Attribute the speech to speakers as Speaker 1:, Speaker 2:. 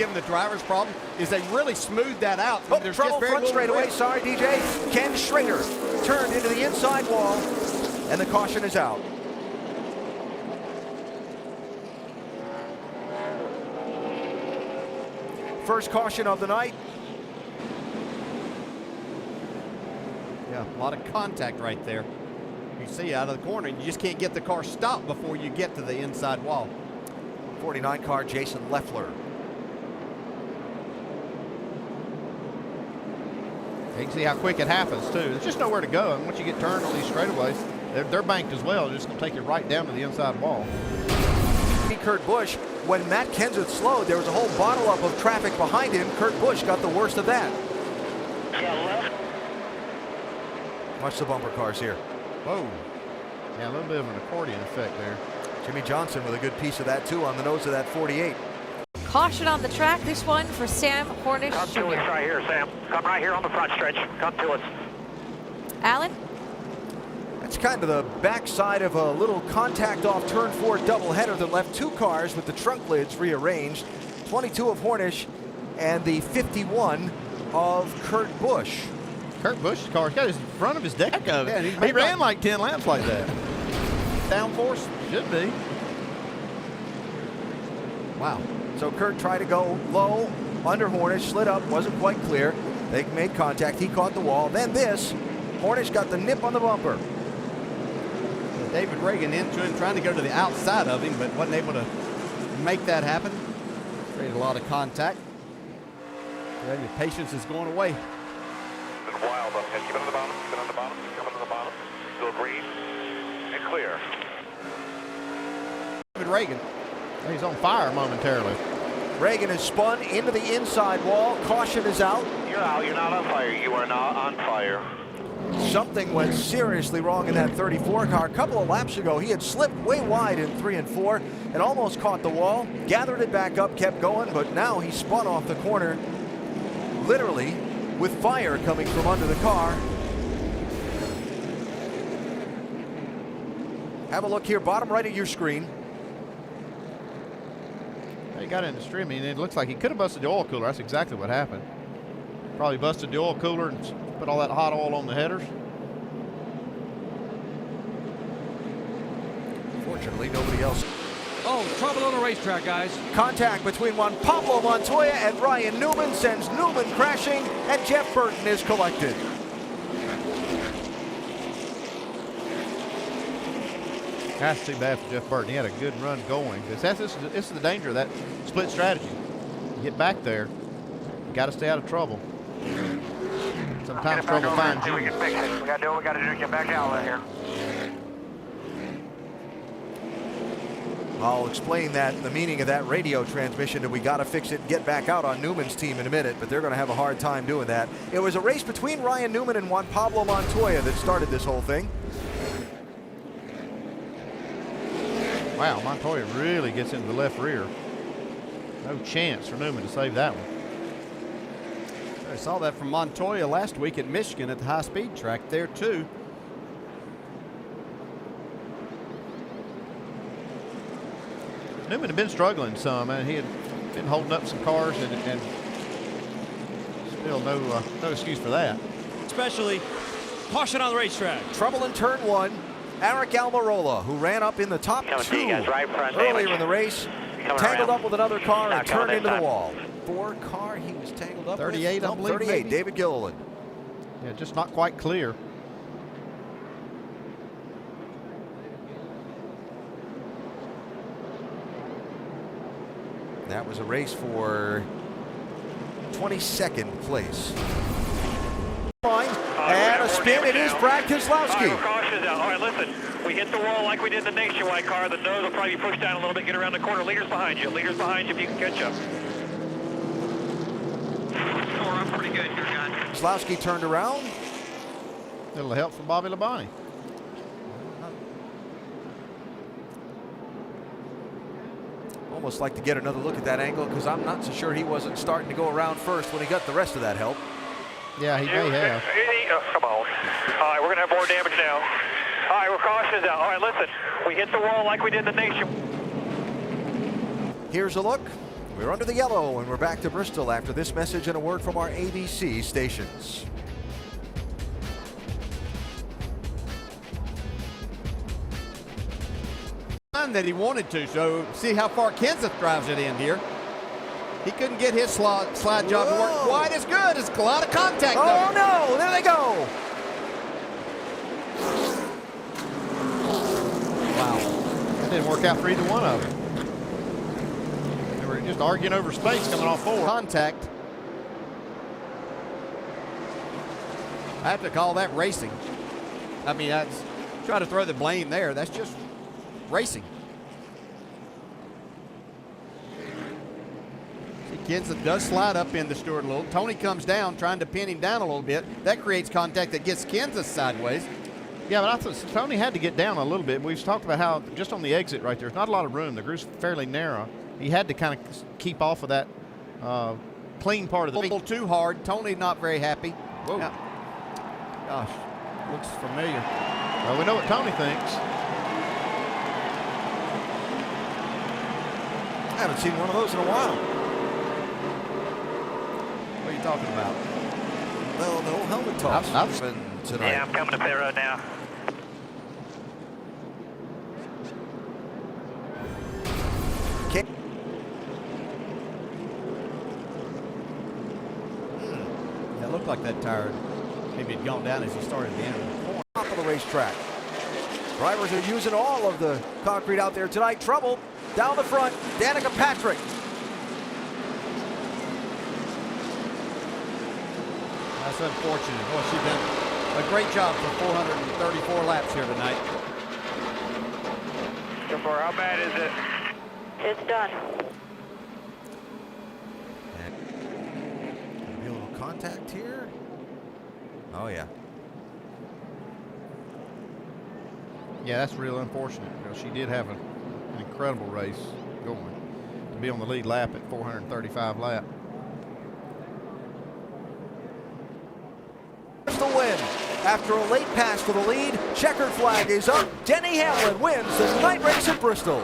Speaker 1: given the driver's problem is they really smooth that out.
Speaker 2: Oh,
Speaker 1: There's
Speaker 2: trouble
Speaker 1: just very
Speaker 2: front
Speaker 1: little
Speaker 2: straightaway.
Speaker 1: grip.
Speaker 2: Sorry, DJ. Ken Schrader turned into the inside wall, and the caution is out. First caution of the night.
Speaker 1: Yeah, a lot of contact right there. You see out of the corner, you just can't get the car stopped before you get to the inside wall.
Speaker 2: 49 car Jason Leffler.
Speaker 3: You can see how quick it happens too. There's just nowhere to go, and once you get turned on these straightaways, they're banked as well. They're just going to take you right down to the inside wall.
Speaker 2: Kurt Busch, when Matt Kenseth slowed, there was a whole bottle up of traffic behind him. Kurt Busch got the worst of that. Watch the bumper cars here.
Speaker 3: Whoa. Yeah, a little bit of an accordion effect there.
Speaker 2: Jimmy Johnson with a good piece of that too on the nose of that 48.
Speaker 4: Caution on the track. This one for Sam Hornish.
Speaker 5: Come to us right here, Sam. Come right here on the front stretch. Come to us.
Speaker 4: Alan?
Speaker 2: That's kind of the backside of a little contact off turn 4 doubleheader that left two cars with the trunk lids rearranged. 22 of Hornish and the 51 of Kurt Busch.
Speaker 3: Kurt Busch's car's got his front of his deck of it.
Speaker 1: Yeah,
Speaker 3: he ran like 10 laps like that.
Speaker 1: Downforce?
Speaker 3: Should be.
Speaker 2: Wow. So Kurt tried to go low under Hornish, slid up, wasn't quite clear. They made contact. He caught the wall. Then this, Hornish got the nip on the bumper.
Speaker 1: David Reagan into him, trying to go to the outside of him, but wasn't able to make that happen. Created a lot of contact. Yeah, your patience is going away.
Speaker 5: Been wild up ahead. Keep it on the bottom. Keep it on the bottom. Keep it on the bottom. Still green and clear.
Speaker 1: David Reagan.
Speaker 3: He's on fire momentarily.
Speaker 2: Reagan is spun into the inside wall. Caution is out.
Speaker 5: You're out. You're not on fire. You are not on fire.
Speaker 2: Something went seriously wrong in that 34 car. A couple of laps ago, he had slipped way wide in 3 and 4 and almost caught the wall. Gathered it back up, kept going, but now he spun off the corner, literally with fire coming from under the car. Have a look here, bottom right of your screen.
Speaker 3: He got in the stream. I mean, it looks like he could have busted the oil cooler. That's exactly what happened. Probably busted the oil cooler and put all that hot oil on the headers.
Speaker 2: Fortunately, nobody else.
Speaker 6: Oh, trouble on the racetrack, guys.
Speaker 2: Contact between Juan Pablo Montoya and Ryan Newman sends Newman crashing, and Jeff Burton is collected.
Speaker 3: That's too bad for Jeff Burton. He had a good run going. This is the danger of that split strategy. You get back there, you got to stay out of trouble. Sometimes trouble finds you.
Speaker 5: We can fix it. We got to do what we got to do to get back out of here.
Speaker 2: I'll explain that, the meaning of that radio transmission that we got to fix it and get back out on Newman's team in a minute, but they're going to have a hard time doing that. It was a race between Ryan Newman and Juan Pablo Montoya that started this whole thing.
Speaker 3: Wow, Montoya really gets into the left rear. No chance for Newman to save that one.
Speaker 1: I saw that from Montoya last week at Michigan at the high-speed track there, too.
Speaker 3: Newman had been struggling some, and he had been holding up some cars, and still no excuse for that.
Speaker 6: Especially caution on the racetrack.
Speaker 2: Trouble in turn 1. Eric Almirola, who ran up in the top
Speaker 5: Coming to
Speaker 2: 2
Speaker 5: you guys, right front
Speaker 2: earlier
Speaker 5: damage.
Speaker 2: in the race,
Speaker 5: Coming
Speaker 2: tangled
Speaker 5: around.
Speaker 2: up with another car
Speaker 5: Not
Speaker 2: and
Speaker 5: coming
Speaker 2: turned into
Speaker 5: that
Speaker 2: the
Speaker 5: time.
Speaker 2: wall. 4 car he was tangled up
Speaker 3: 38,
Speaker 2: with.
Speaker 3: I believe,
Speaker 2: 38,
Speaker 3: maybe?
Speaker 2: David Gilliland.
Speaker 3: Yeah, just not quite clear.
Speaker 2: That was a race for 22nd place. And a spin, it is Brad Keselowski.
Speaker 5: All right, caution out. All right, listen. We hit the wall like we did in the Nationwide car. The nose will probably be pushed down a little bit. Get around the corner. Leaders behind you. Leaders behind you if you can catch up. We're up pretty good here, John.
Speaker 2: Keselowski turned around.
Speaker 3: Little help from Bobby Labonte.
Speaker 2: Almost like to get another look at that angle because I'm not so sure he wasn't starting to go around first when he got the rest of that help.
Speaker 3: Yeah, he may have.
Speaker 5: Come on. All right, we're going to have more damage now. All right, we're cautious now. All right, listen. We hit the wall like we did in the Nation.
Speaker 2: Here's a look. We're under the yellow, and we're back to Bristol after this message and a word from our ABC stations.
Speaker 1: That he wanted to, so see how far Kenseth drives it in here. He couldn't get his slide job to work quite as good. It's a lot of contact.
Speaker 2: Oh no, there they go.
Speaker 1: Wow.
Speaker 3: That didn't work out for either one of them. They were just arguing over space coming off forward.
Speaker 1: Contact. I have to call that racing. I mean, that's try to throw the blame there. That's just racing. Kenseth does slide up into Stewart a little. Tony comes down, trying to pin him down a little bit. That creates contact that gets Kenseth sideways.
Speaker 3: Yeah, but I thought Tony had to get down a little bit. We've talked about how just on the exit right there, there's not a lot of room. The groove's fairly narrow. He had to kind of keep off of that clean part of the.
Speaker 1: A little too hard. Tony not very happy. Whoa. Yeah. Gosh, looks familiar.
Speaker 3: Well, we know what Tony thinks.
Speaker 2: I haven't seen one of those in a while.
Speaker 1: What are you talking about?
Speaker 2: Well, no helmet toss tonight.
Speaker 5: Yeah, I'm coming to pit road now.
Speaker 2: Okay.
Speaker 1: Yeah, it looked like that tire maybe had gone down as he started the end of the corner.
Speaker 2: Top of the racetrack. Drivers are using all of the concrete out there tonight. Trouble down the front. Danica Patrick.
Speaker 1: That's unfortunate. Boy, she's done a great job for 434 laps here tonight.
Speaker 5: So far, how bad is it?
Speaker 7: It's done.
Speaker 2: Gonna be a little contact here. Oh yeah.
Speaker 3: Yeah, that's real unfortunate because she did have an incredible race going to be on the lead lap at 435 lap.
Speaker 2: The win. After a late pass for the lead, checkered flag is up. Denny Hamlin wins the night race at Bristol.